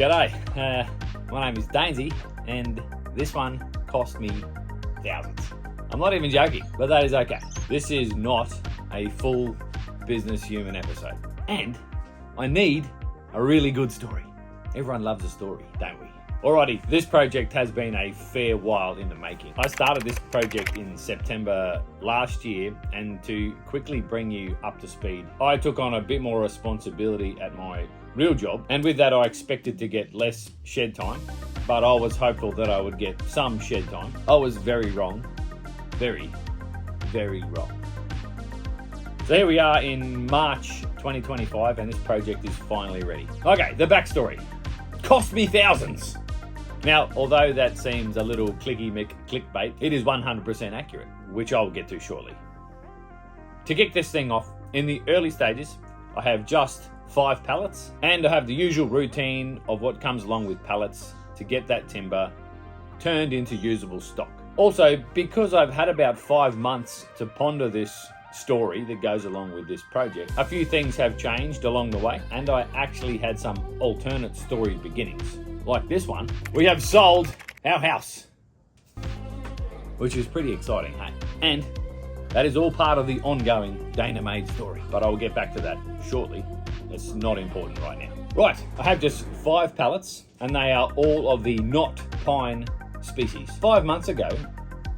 G'day, my name is Dainsy, and this one cost me thousands. I'm not even joking, but that is okay. This is not a full business human episode. And I need a really good story. Everyone loves a story, don't we? Alrighty, this project has been a fair while in the making. I started this project in September last year, and to quickly bring you up to speed, I took on a bit more responsibility at my real job, and with that I expected to get less shed time, but I was hopeful that I would get some shed time. I was very wrong. Very, very wrong. So here we are in March 2025, and this project is finally ready. Okay, the backstory. Cost me thousands. Now, although that seems a little clickbait, it is 100% accurate, which I'll get to shortly. To kick this thing off, in the early stages, I have just 5 pallets, and I have the usual routine of what comes along with pallets to get that timber turned into usable stock. Also, because I've had about 5 months to ponder this story that goes along with this project, a few things have changed along the way, and I actually had some alternate story beginnings. Like this one, we have sold our house, which is pretty exciting, hey? And that is all part of the ongoing Dainer made story, but I'll get back to that shortly. It's not important right now. Right, I have just 5 pallets, and they are all of the not pine species. 5 months ago,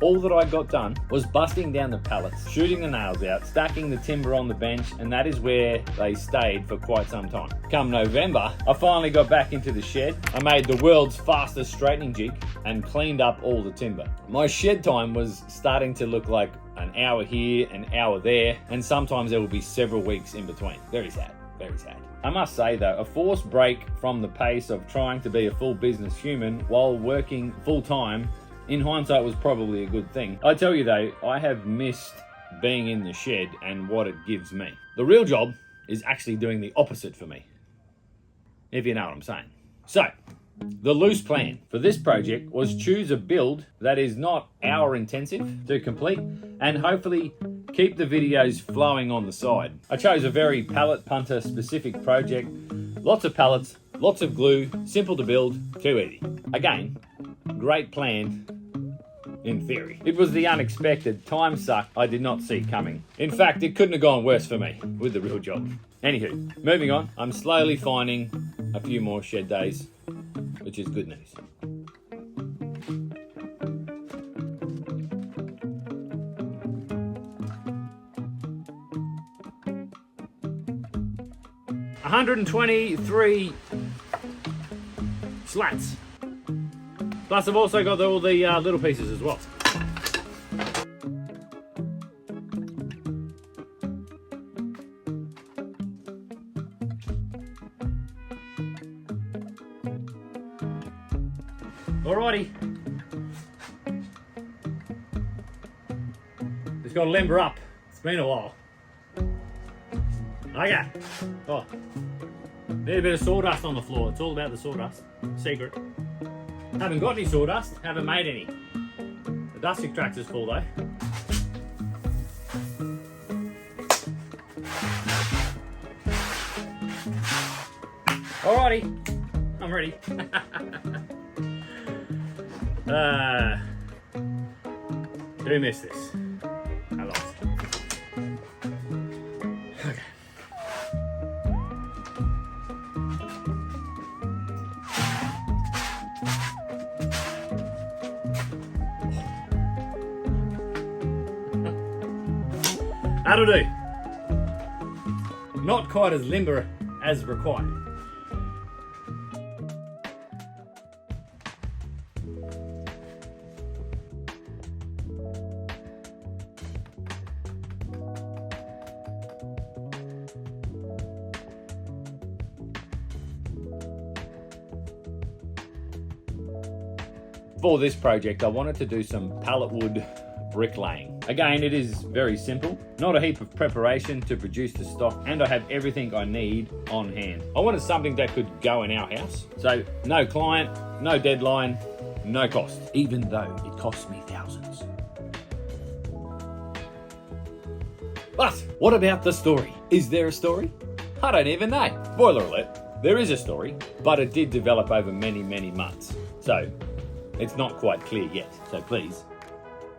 all that I got done was busting down the pallets, shooting the nails out, stacking the timber on the bench, and that is where they stayed for quite some time. Come November, I finally got back into the shed. I made the world's fastest straightening jig and cleaned up all the timber. My shed time was starting to look like an hour here, an hour there, and sometimes there will be several weeks in between. Very sad, very sad. I must say though, a forced break from the pace of trying to be a full business human while working full time, in hindsight, was probably a good thing. I tell you though, I have missed being in the shed and what it gives me. The real job is actually doing the opposite for me, if you know what I'm saying. So, the loose plan for this project was choose a build that is not hour intensive to complete and hopefully keep the videos flowing on the side. I chose a very pallet punter specific project. Lots of pallets, lots of glue, simple to build, too easy. Again, great plan in theory. It was the unexpected time suck I did not see coming. In fact, it couldn't have gone worse for me with the real job. Anywho, moving on, I'm slowly finding a few more shed days, which is good news. $123 slats. Plus I've also got all the little pieces as well. Alrighty. Just got to limber up. It's been a while. Okay. Oh. Need a bit of sawdust on the floor. It's all about the sawdust. Secret. Haven't got any sawdust. Haven't made any. The dust extractor's full though. Alrighty. I'm ready. Who missed this? I lost. Okay. That'll do. Not quite as limber as required. For this project, I wanted to do some pallet wood bricklaying. Again, it is very simple, not a heap of preparation to produce the stock, and I have everything I need on hand. I wanted something that could go in our house, so no client, no deadline, no cost, even though it cost me thousands. But what about the story? Is there a story? I don't even know. Spoiler alert, There is a story, but it did develop over many, many months. So it's not quite clear yet. So please,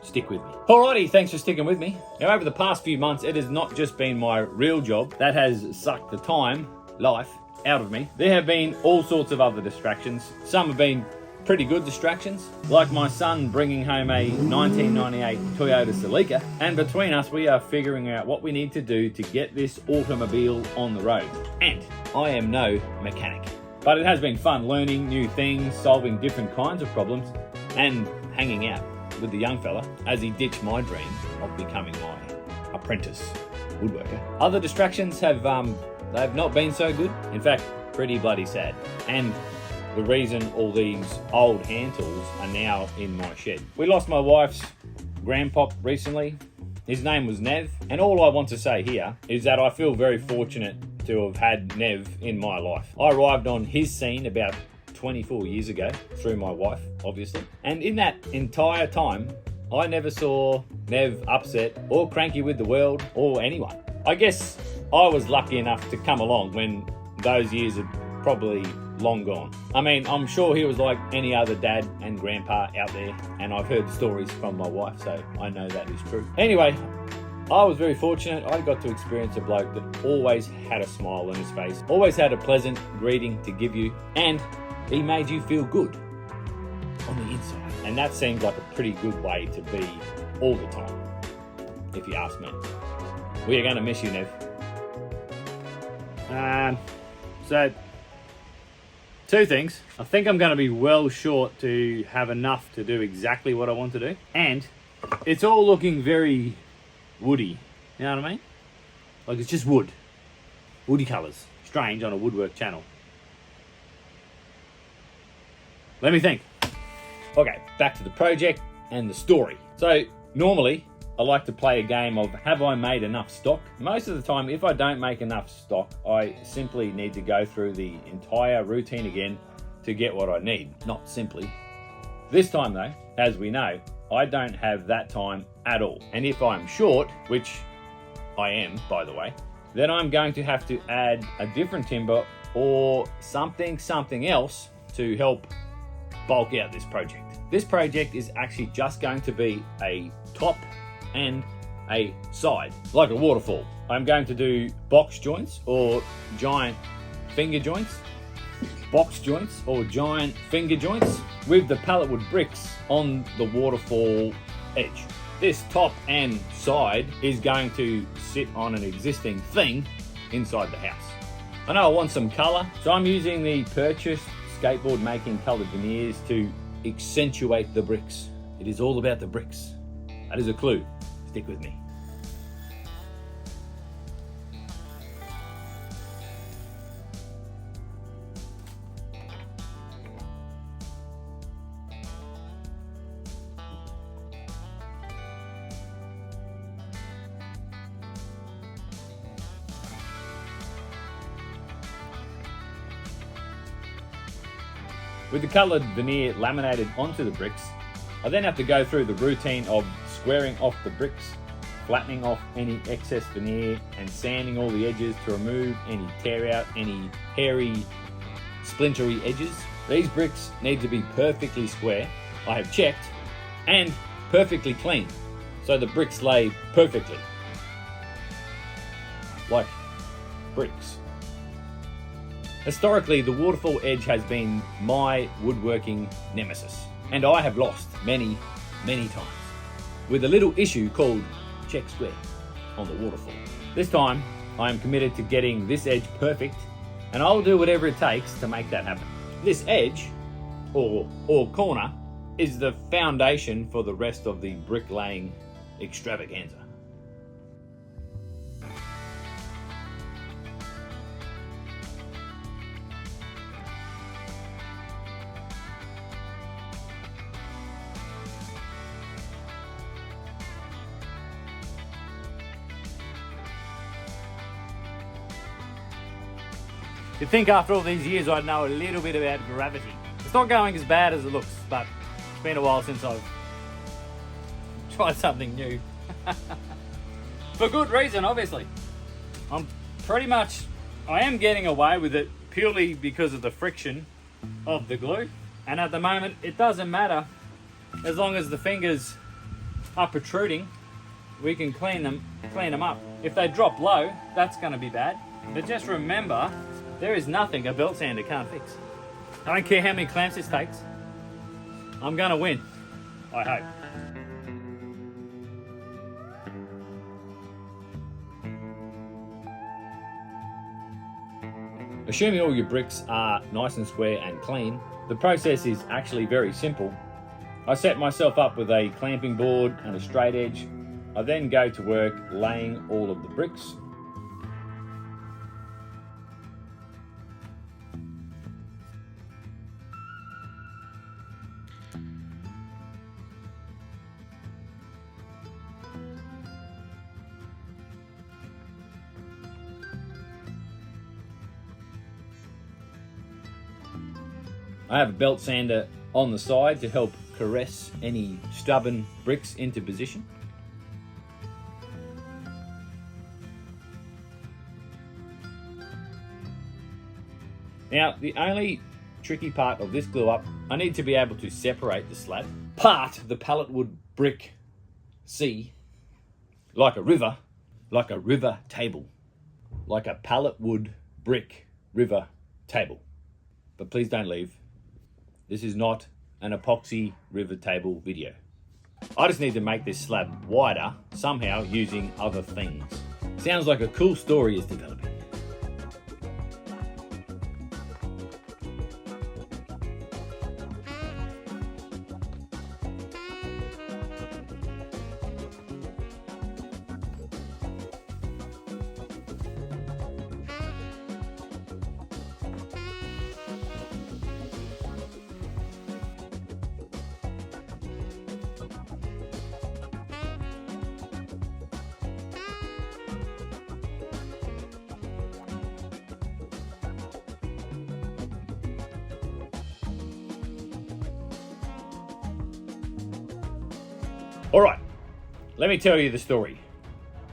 stick with me. Alrighty, thanks for sticking with me. Now, over the past few months, it has not just been my real job that has sucked the life out of me. There have been all sorts of other distractions. Some have been pretty good distractions, like my son bringing home a 1998 Toyota Celica, and between us we are figuring out what we need to do to get this automobile on the road. And I am no mechanic, but it has been fun learning new things, solving different kinds of problems, and hanging out with the young fella as he ditched my dream of becoming my apprentice woodworker. Other distractions have they've not been so good. In fact, pretty bloody sad. And the reason all these old hand tools are now in my shed. We lost my wife's grandpop recently. His name was Nev, and all I want to say here is that I feel very fortunate to have had Nev in my life. I arrived on his scene about 24 years ago through my wife, obviously. And in that entire time, I never saw Nev upset or cranky with the world or anyone. I guess I was lucky enough to come along when those years had probably long gone. I mean, I'm sure he was like any other dad and grandpa out there, and I've heard stories from my wife, so I know that is true. Anyway, I was very fortunate. I got to experience a bloke that always had a smile on his face, always had a pleasant greeting to give you, and he made you feel good on the inside. And that seems like a pretty good way to be all the time, if you ask me. We are going to miss you, Nev. So, two things. I think I'm going to be well short to have enough to do exactly what I want to do. And it's all looking very woody. You know what I mean? Like it's just wood. Woody colours. Strange on a woodwork channel. Let me think. Okay, back to the project and the story. So, normally, I like to play a game of have I made enough stock? Most of the time, if I don't make enough stock, I simply need to go through the entire routine again to get what I need. Not simply. This time though, as we know, I don't have that time at all. And if I'm short, which I am, by the way, then I'm going to have to add a different timber or something else to help bulk out this project. This project is actually just going to be a top and a side, like a waterfall. I'm going to do box joints or giant finger joints, box joints or giant finger joints with the pallet wood bricks on the waterfall edge. This top and side is going to sit on an existing thing inside the house. I know I want some colour, so I'm using the purchased skateboard making coloured veneers to accentuate the bricks. It is all about the bricks. That is a clue. Stick with me. With the coloured veneer laminated onto the bricks, I then have to go through the routine of squaring off the bricks, flattening off any excess veneer, and sanding all the edges to remove any tear out, any hairy, splintery edges. These bricks need to be perfectly square, I have checked, and perfectly clean, so the bricks lay perfectly. Like bricks. Historically, the waterfall edge has been my woodworking nemesis, and I have lost many, many times, with a little issue called check square on the waterfall. This time, I am committed to getting this edge perfect, and I'll do whatever it takes to make that happen. This edge, or corner, is the foundation for the rest of the bricklaying extravaganza. You'd think after all these years I'd know a little bit about gravity. It's not going as bad as it looks, but it's been a while since I've tried something new. For good reason, obviously. I am getting away with it purely because of the friction of the glue. And at the moment, it doesn't matter. As long as the fingers are protruding, we can clean them up. If they drop low, that's gonna be bad. But just remember, there is nothing a belt sander can't fix. I don't care how many clamps this takes. I'm gonna win, I hope. Assuming all your bricks are nice and square and clean, the process is actually very simple. I set myself up with a clamping board and a straight edge. I then go to work laying all of the bricks. I have a belt sander on the side to help caress any stubborn bricks into position. Now, the only tricky part of this glue up, I need to be able to separate the slab, part the pallet wood brick C, like a river table, like a pallet wood brick river table. But please don't leave. This is not an epoxy river table video. I just need to make this slab wider somehow using other things. Sounds like a cool story is developing. All right, let me tell you the story,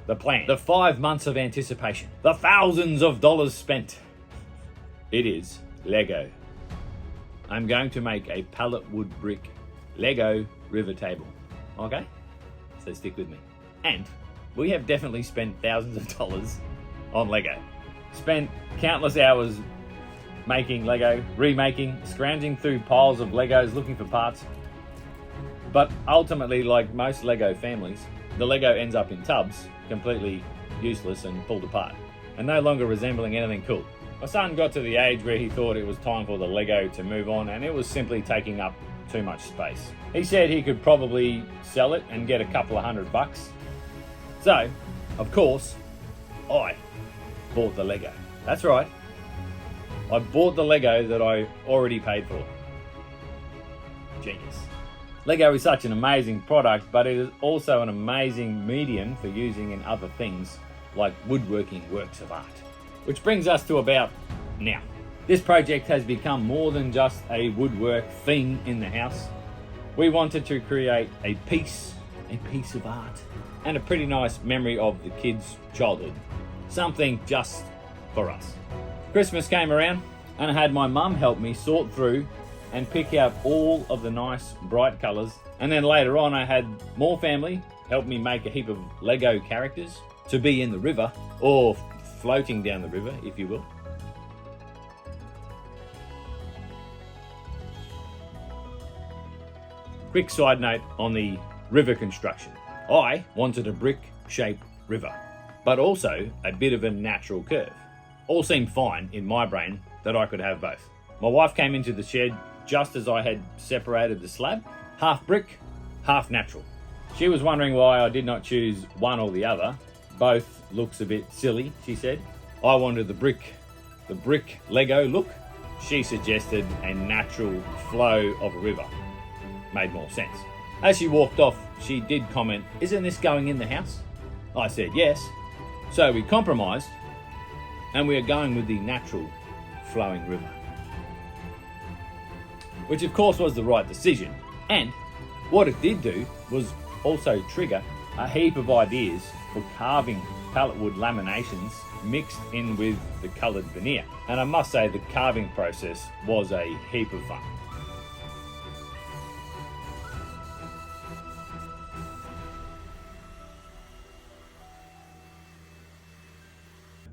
the plan, the 5 months of anticipation, the thousands of dollars spent. It is Lego. I'm going to make a pallet wood brick Lego river table, okay? So stick with me. And we have definitely spent thousands of dollars on Lego. Spent countless hours making Lego, remaking, scrounging through piles of Legos looking for parts. But ultimately, like most Lego families, the Lego ends up in tubs, completely useless and pulled apart, and no longer resembling anything cool. My son got to the age where he thought it was time for the Lego to move on, and it was simply taking up too much space. He said he could probably sell it and get a couple of $100. So, of course, I bought the Lego. That's right. I bought the Lego that I already paid for. Genius. Lego is such an amazing product, but it is also an amazing medium for using in other things like woodworking works of art. Which brings us to about now. This project has become more than just a woodwork thing in the house. We wanted to create a piece of art, and a pretty nice memory of the kids' childhood. Something just for us. Christmas came around and I had my mum help me sort through and pick out all of the nice bright colours, and then later on I had more family help me make a heap of Lego characters to be in the river, or floating down the river if you will. Quick side note on the river construction. I wanted a brick-shaped river, but also a bit of a natural curve. All seemed fine in my brain that I could have both. My wife came into the shed just as I had separated the slab, half brick, half natural. She was wondering why I did not choose one or the other. Both looks a bit silly, she said. I wanted the brick Lego look. She suggested a natural flow of a river. Made more sense. As she walked off, she did comment, "Isn't this going in the house?" I said yes. So we compromised, and we are going with the natural flowing river. Which of course was the right decision. And what it did do was also trigger a heap of ideas for carving pallet wood laminations mixed in with the coloured veneer. And I must say the carving process was a heap of fun.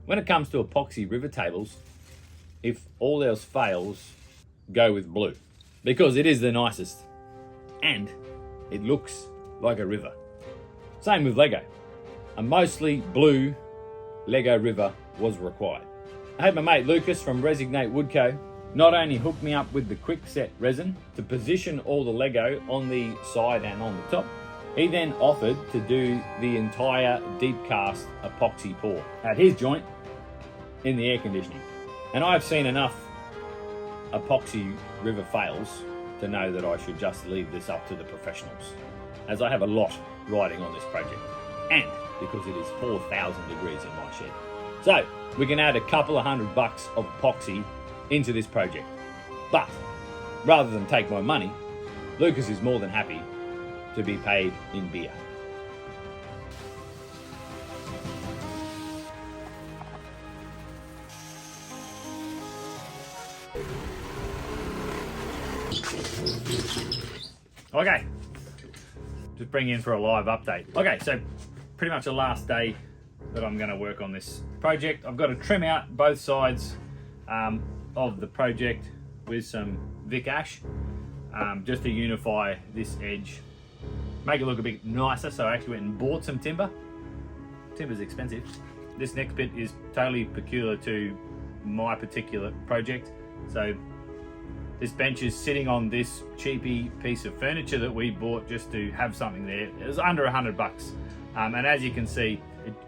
When it comes to epoxy river tables, if all else fails, go with blue, because it is the nicest and it looks like a river. Same with Lego. A mostly blue Lego river was required. I had my mate Lucas from Resignate Wood Co. not only hook me up with the quick set resin to position all the Lego on the side and on the top, he then offered to do the entire deep cast epoxy pour at his joint in the air conditioning. And I've seen enough epoxy river fails to know that I should just leave this up to the professionals, as I have a lot riding on this project, and because it is 4,000 degrees in my shed. So we can add a couple of $100 of epoxy into this project. But rather than take my money, Lucas is more than happy to be paid in beer. Okay, just bring in for a live update. Okay, so pretty much the last day that I'm going to work on this project. I've got to trim out both sides of the project with some Vic Ash just to unify this edge, make it look a bit nicer. So I actually went and bought some timber. Timber's expensive. This next bit is totally peculiar to my particular project. So this bench is sitting on this cheapy piece of furniture that we bought just to have something there. It was under $100. And as you can see,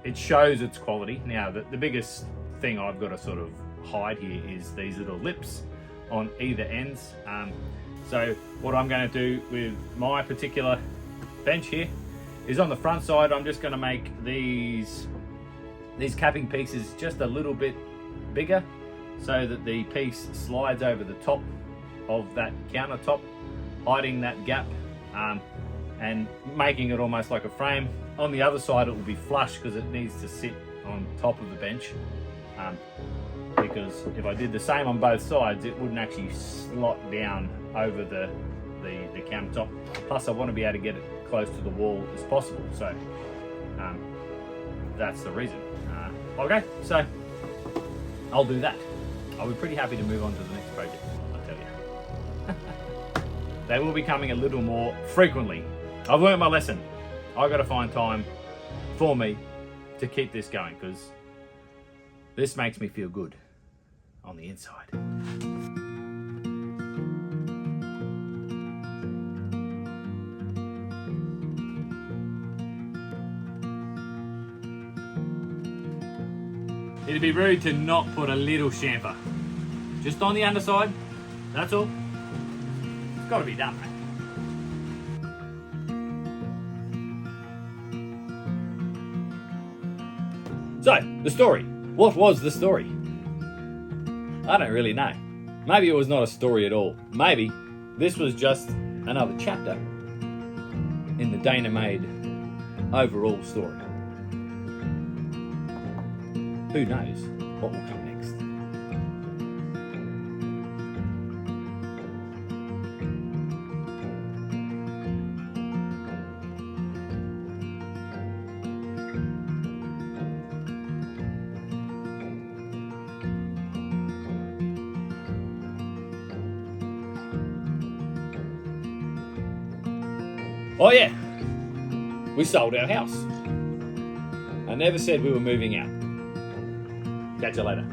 it shows its quality. Now, the biggest thing I've got to sort of hide here is these little lips on either ends. So what I'm going to do with my particular bench here is on the front side, I'm just going to make these capping pieces just a little bit bigger so that the piece slides over the top of that countertop, hiding that gap and making it almost like a frame. On the other side it will be flush because it needs to sit on top of the bench, because if I did the same on both sides it wouldn't actually slot down over the countertop. Plus I want to be able to get it close to the wall as possible, so that's the reason. Okay, so I'll do that. I'll be pretty happy to move on to the next project, I'll tell you. They will be coming a little more frequently. I've learned my lesson. I've got to find time for me to keep this going, because this makes me feel good on the inside. It'd be rude to not put a little chamfer just on the underside. That's all. It's got to be done, mate. So, the story. What was the story? I don't really know. Maybe it was not a story at all. Maybe this was just another chapter in the Dainer made overall story. Who knows what will come next? Oh yeah, we sold our house. I never said we were moving out. Catch you later.